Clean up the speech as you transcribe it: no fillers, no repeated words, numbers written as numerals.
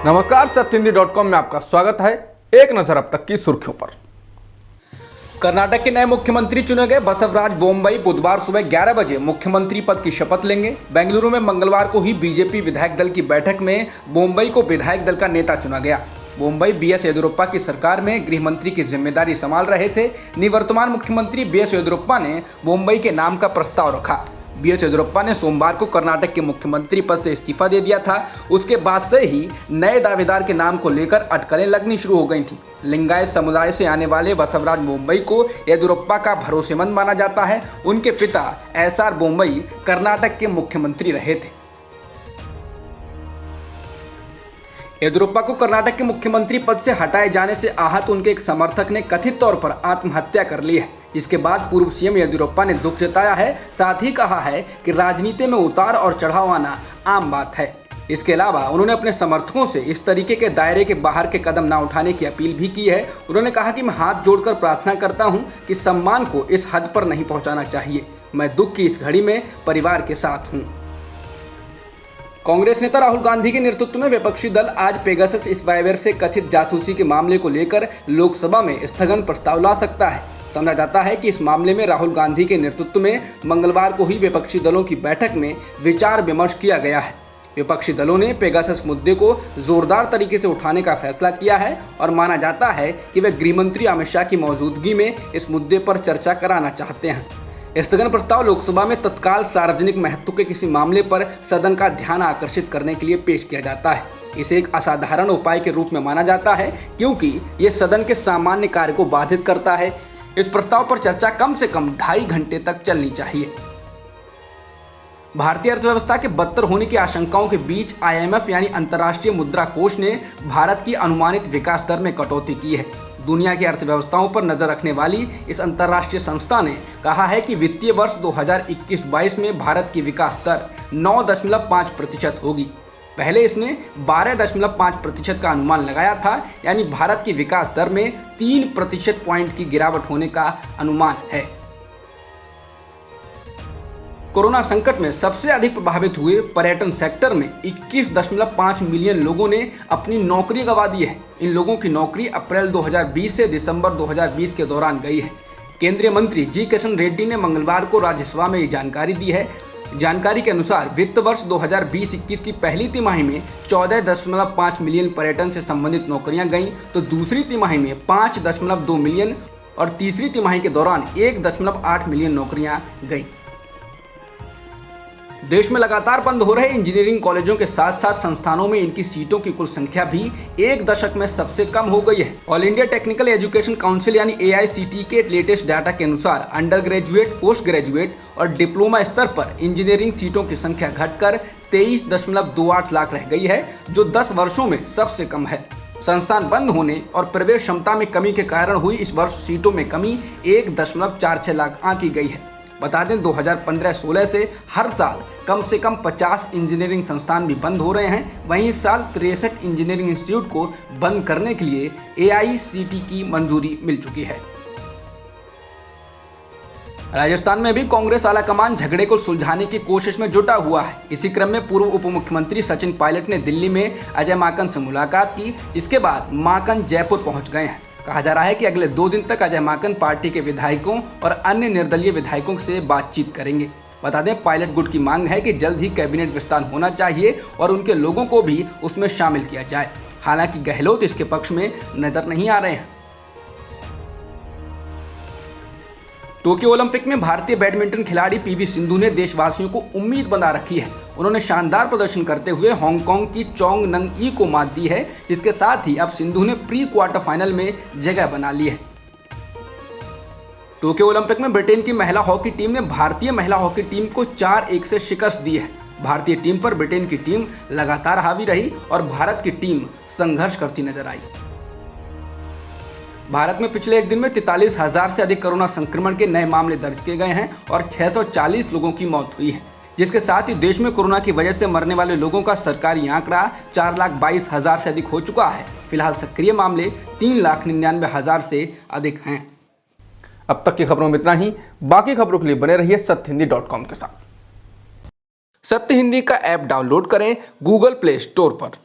नमस्कार, सत्यहिंदी.com में आपका स्वागत है। एक नजर अब तक की सुर्खियों पर। कर्नाटक के नए मुख्यमंत्री चुने गए बसवराज बोम्मई बुधवार सुबह 11 बजे मुख्यमंत्री पद की शपथ लेंगे। बेंगलुरु में मंगलवार को ही बीजेपी विधायक दल की बैठक में बोम्मई को विधायक दल का नेता चुना गया। बोम्मई बीएस येदियुरप्पा की सरकार में गृह मंत्री की जिम्मेदारी संभाल रहे थे। निवर्तमान मुख्यमंत्री बीएस येदियुरप्पा ने बोम्मई के नाम का प्रस्ताव रखा। बीएस येदियुरप्पा ने सोमवार को कर्नाटक के मुख्यमंत्री पद से इस्तीफा दे दिया था। उसके बाद से ही नए दावेदार के नाम को लेकर अटकलें लगनी शुरू हो गई थीं। लिंगायत समुदाय से आने वाले बसवराज बोम्मई को येदियुरप्पा का भरोसेमंद माना जाता है। उनके पिता एसआर बोम्मई कर्नाटक के मुख्यमंत्री रहे थे। येदियुरप्पा को कर्नाटक के मुख्यमंत्री पद से हटाए जाने से आहत उनके एक समर्थक ने कथित तौर पर आत्महत्या कर ली है, जिसके बाद पूर्व सीएम येदियुरप्पा ने दुख जताया है। साथ ही कहा है कि राजनीति में उतार और चढ़ाव आना आम बात है। इसके अलावा उन्होंने अपने समर्थकों से इस तरीके के दायरे के बाहर के कदम न उठाने की अपील भी की है। उन्होंने कहा कि मैं हाथ जोड़कर प्रार्थना करता हूं कि सम्मान को इस हद पर नहीं पहुंचाना चाहिए। मैं दुख की इस घड़ी में परिवार के साथ हूं। कांग्रेस नेता राहुल गांधी के नेतृत्व में विपक्षी दल आज पेगासस स्पाईवेयर से कथित जासूसी के मामले को लेकर लोकसभा में स्थगन प्रस्ताव ला सकता है। समझा जाता है कि इस मामले में राहुल गांधी के नेतृत्व में मंगलवार को ही विपक्षी दलों की बैठक में विचार विमर्श किया गया है। विपक्षी दलों ने पेगासस मुद्दे को जोरदार तरीके से उठाने का फैसला किया है और माना जाता है कि वे गृहमंत्री अमित शाह की मौजूदगी में इस मुद्दे पर चर्चा कराना चाहते हैं। स्थगन प्रस्ताव लोकसभा में तत्काल सार्वजनिक महत्व के किसी मामले पर सदन का ध्यान आकर्षित करने के लिए पेश किया जाता है। इसे एक असाधारण उपाय के रूप में माना जाता है क्योंकि ये सदन के सामान्य कार्य को बाधित करता है। इस प्रस्ताव पर चर्चा कम से कम 2.5 घंटे तक चलनी चाहिए। भारतीय अर्थव्यवस्था के बदतर होने की आशंकाओं के बीच आईएमएफ यानी अंतर्राष्ट्रीय मुद्रा कोष ने भारत की अनुमानित विकास दर में कटौती की है। दुनिया की अर्थव्यवस्थाओं पर नजर रखने वाली इस अंतर्राष्ट्रीय संस्था ने कहा है कि वित्तीय वर्ष 2021-22 में भारत की विकास दर 9.5% होगी। पहले इसने 12.5% का अनुमान लगाया था, यानी भारत की विकास दर में 3% पॉइंट की गिरावट होने का अनुमान है। कोरोना संकट में सबसे अधिक प्रभावित हुए पर्यटन सेक्टर में 21.5 मिलियन लोगों ने अपनी नौकरी गंवा दी है। इन लोगों की नौकरी अप्रैल 2020 से दिसंबर 2020 के दौरान गई है। केंद्रीय मंत्री जी किशन रेड्डी ने मंगलवार को राज्यसभा में ये जानकारी दी है। जानकारी के अनुसार वित्त वर्ष 2020-21 की पहली तिमाही में 14.5 मिलियन पर्यटन से संबंधित नौकरियां गईं, तो दूसरी तिमाही में 5.2 मिलियन और तीसरी तिमाही के दौरान 1.8 मिलियन नौकरियां गईं। देश में लगातार बंद हो रहे इंजीनियरिंग कॉलेजों के साथ साथ संस्थानों में इनकी सीटों की कुल संख्या भी एक दशक में सबसे कम हो गई है। All India technical education council यानी AICTE के लेटेस्ट डाटा के अनुसार अंडर ग्रेजुएट, पोस्ट ग्रेजुएट और डिप्लोमा स्तर पर इंजीनियरिंग सीटों की संख्या घटकर 23.28 लाख रह गई है, जो 10 वर्षों में सबसे कम है। संस्थान बंद होने और प्रवेश क्षमता में कमी के कारण हुई इस वर्ष सीटों में कमी 1.46 लाख आंकी गई है। बता दें 2015-16 से हर साल कम से कम 50 इंजीनियरिंग संस्थान भी बंद हो रहे हैं। वहीं इस साल 63 इंजीनियरिंग इंस्टीट्यूट को बंद करने के लिए AICTE की मंजूरी मिल चुकी है। राजस्थान में भी कांग्रेस आलाकमान झगड़े को सुलझाने की कोशिश में जुटा हुआ है। इसी क्रम में पूर्व उप मुख्यमंत्री सचिन पायलट ने दिल्ली में अजय माकन से मुलाकात की, जिसके बाद माकन जयपुर पहुंच गए हैं। कहा जा रहा है कि अगले 2 दिन तक अजय माकन पार्टी के विधायकों और अन्य निर्दलीय विधायकों से बातचीत करेंगे। बता दें पायलट गुट की मांग है कि जल्द ही कैबिनेट विस्तार होना चाहिए और उनके लोगों को भी उसमें शामिल किया जाए। हालांकि गहलोत इसके पक्ष में नजर नहीं आ रहे हैं। टोक्यो ओलंपिक में भारतीय बैडमिंटन खिलाड़ी PV सिंधु ने देशवासियों को उम्मीद बंधा रखी है। उन्होंने शानदार प्रदर्शन करते हुए हांगकांग की चोंग नंग ई को मात दी है, जिसके साथ ही अब सिंधु ने प्री क्वार्टर फाइनल में जगह बना ली है। टोक्यो ओलंपिक में ब्रिटेन की महिला हॉकी टीम ने भारतीय महिला हॉकी टीम को 4-1 से शिकस्त दी है। भारतीय टीम पर ब्रिटेन की टीम लगातार हावी रही और भारत की टीम संघर्ष करती नजर आई। भारत में पिछले एक दिन में 43,000 से अधिक कोरोना संक्रमण के नए मामले दर्ज किए गए हैं और 640 लोगों की मौत हुई है, जिसके साथ ही देश में कोरोना की वजह से मरने वाले लोगों का सरकारी आंकड़ा 4,22,000 से अधिक हो चुका है। फिलहाल सक्रिय मामले 3,99,000 से अधिक हैं। अब तक की खबरों में इतना ही। बाकी खबरों के लिए बने रहिए सत्यहिंदी.com के साथ। सत्य हिंदी का ऐप डाउनलोड करें गूगल प्ले स्टोर पर।